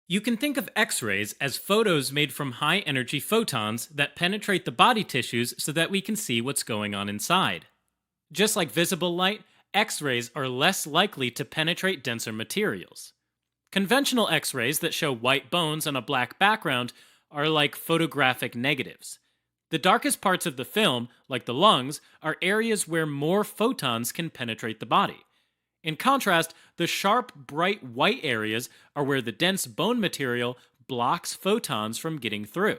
You can think of X-rays as photos made from high-energy photons that penetrate the body tissues so that we can see what's going on inside. Just like visible light, X-rays are less likely to penetrate denser materials. Conventional X-rays that show white bones on a black background are like photographic negatives. The darkest parts of the film, like the lungs, are areas where more photons can penetrate the body. In contrast, the sharp, bright white areas are where the dense bone material blocks photons from getting through.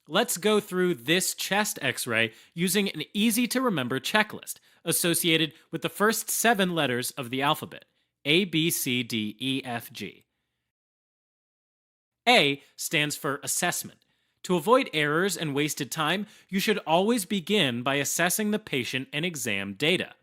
Let's go through this chest X-ray using an easy-to-remember checklist associated with the first 7 letters of the alphabet: ABCDEFG. A stands for assessment. To avoid errors and wasted time, you should always begin by assessing the patient and exam data.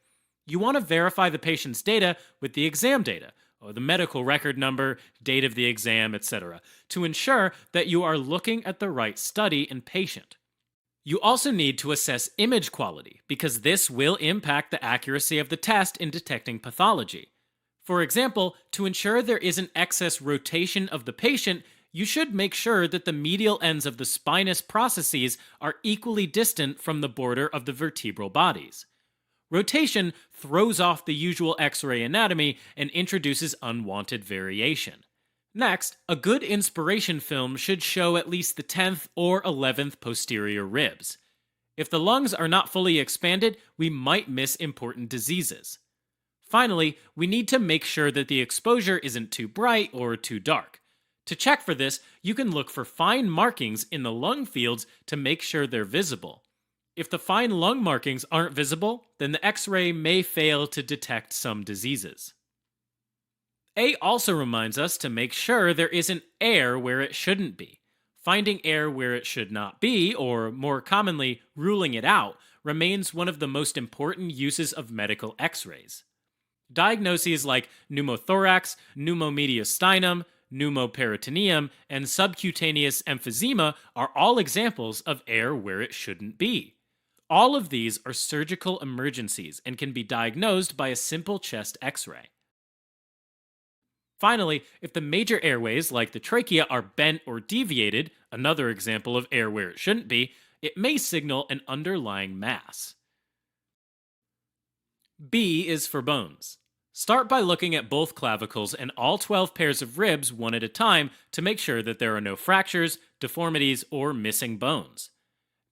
You want to verify the patient's data with the exam data, or the medical record number, date of the exam, etc., to ensure that you are looking at the right study and patient. You also need to assess image quality, because this will impact the accuracy of the test in detecting pathology. For example, to ensure there isn't excess rotation of the patient, you should make sure that the medial ends of the spinous processes are equally distant from the border of the vertebral bodies. Rotation throws off the usual X-ray anatomy and introduces unwanted variation. Next, a good inspiration film should show at least the 10th or 11th posterior ribs. If the lungs are not fully expanded, we might miss important diseases. Finally, we need to make sure that the exposure isn't too bright or too dark. To check for this, you can look for fine markings in the lung fields to make sure they're visible. If the fine lung markings aren't visible, then the X-ray may fail to detect some diseases. A also reminds us to make sure there isn't air where it shouldn't be. Finding air where it should not be, or more commonly, ruling it out, remains one of the most important uses of medical X-rays. Diagnoses like pneumothorax, pneumomediastinum, pneumoperitoneum, and subcutaneous emphysema are all examples of air where it shouldn't be. All of these are surgical emergencies and can be diagnosed by a simple chest X-ray. Finally, if the major airways, like the trachea, are bent or deviated, another example of air where it shouldn't be, it may signal an underlying mass. B is for bones. Start by looking at both clavicles and all 12 pairs of ribs one at a time to make sure that there are no fractures, deformities, or missing bones.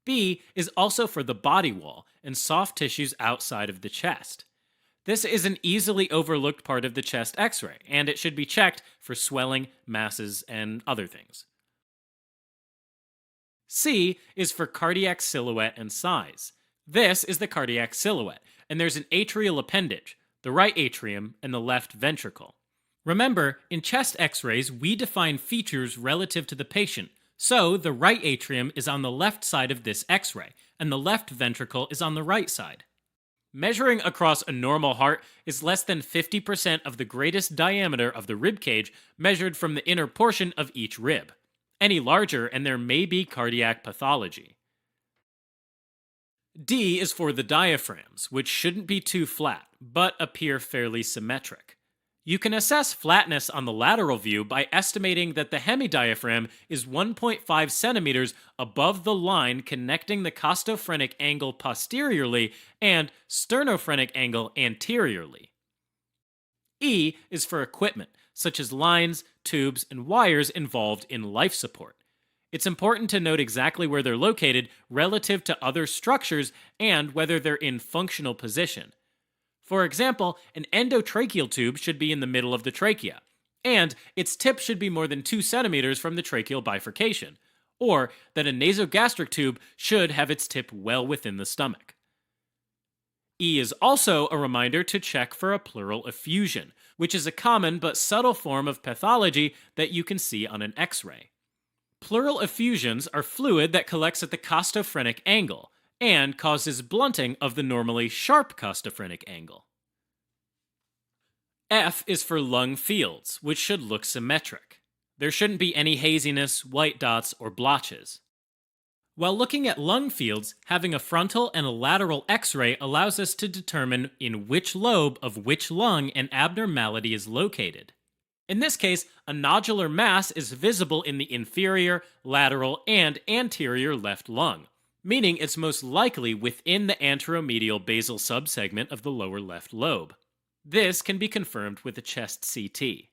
B is also for the body wall and soft tissues outside of the chest. This is an easily overlooked part of the chest X-ray, and it should be checked for swelling, masses, and other things. C is for cardiac silhouette and size. This is the cardiac silhouette, and there's an atrial appendage, the right atrium, and the left ventricle. Remember, in chest X-rays, we define features relative to the patient, so the right atrium is on the left side of this X-ray, and the left ventricle is on the right side. Measuring across a normal heart is less than 50% of the greatest diameter of the rib cage measured from the inner portion of each rib. Any larger, and there may be cardiac pathology. D is for the diaphragms, which shouldn't be too flat, but appear fairly symmetric. You can assess flatness on the lateral view by estimating that the hemidiaphragm is 1.5 centimeters above the line connecting the costophrenic angle posteriorly and sternophrenic angle anteriorly. E is for equipment, such as lines, tubes, and wires involved in life support. It's important to note exactly where they're located relative to other structures and whether they're in functional position. For example, an endotracheal tube should be in the middle of the trachea, and its tip should be more than 2 centimeters from the tracheal bifurcation, or that a nasogastric tube should have its tip well within the stomach. E is also a reminder to check for a pleural effusion, which is a common but subtle form of pathology that you can see on an X-ray. Pleural effusions are fluid that collects at the costophrenic angle and causes blunting of the normally sharp costophrenic angle. F is for lung fields, which should look symmetric. There shouldn't be any haziness, white dots, or blotches. While looking at lung fields, having a frontal and a lateral X-ray allows us to determine in which lobe of which lung an abnormality is located. In this case, a nodular mass is visible in the inferior, lateral, and anterior left lung, meaning it's most likely within the anteromedial basal subsegment of the lower left lobe. This can be confirmed with a chest CT.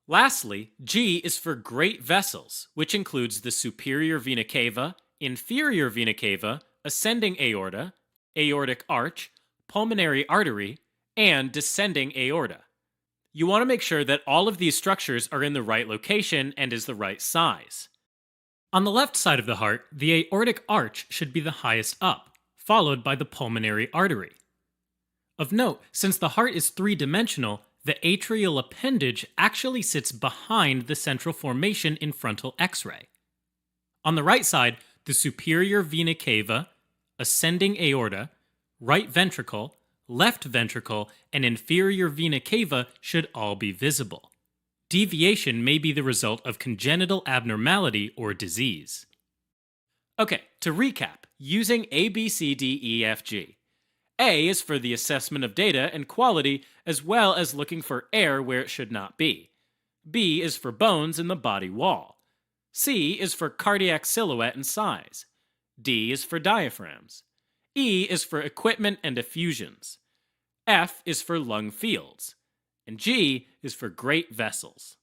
Lastly, G is for great vessels, which includes the superior vena cava, inferior vena cava, ascending aorta, aortic arch, pulmonary artery, and descending aorta. You want to make sure that all of these structures are in the right location and is the right size. On the left side of the heart, the aortic arch should be the highest up, followed by the pulmonary artery. Of note, since the heart is three-dimensional, the atrial appendage actually sits behind the central formation in frontal X-ray. On the right side, the superior vena cava, ascending aorta, right ventricle, left ventricle, and inferior vena cava should all be visible. Deviation may be the result of congenital abnormality or disease. Okay, to recap, using ABCDEFG. A is for the assessment of data and quality, as well as looking for air where it should not be. B is for bones in the body wall. C is for cardiac silhouette and size. D is for diaphragms. E is for equipment and effusions. F is for lung fields. And G is for great vessels.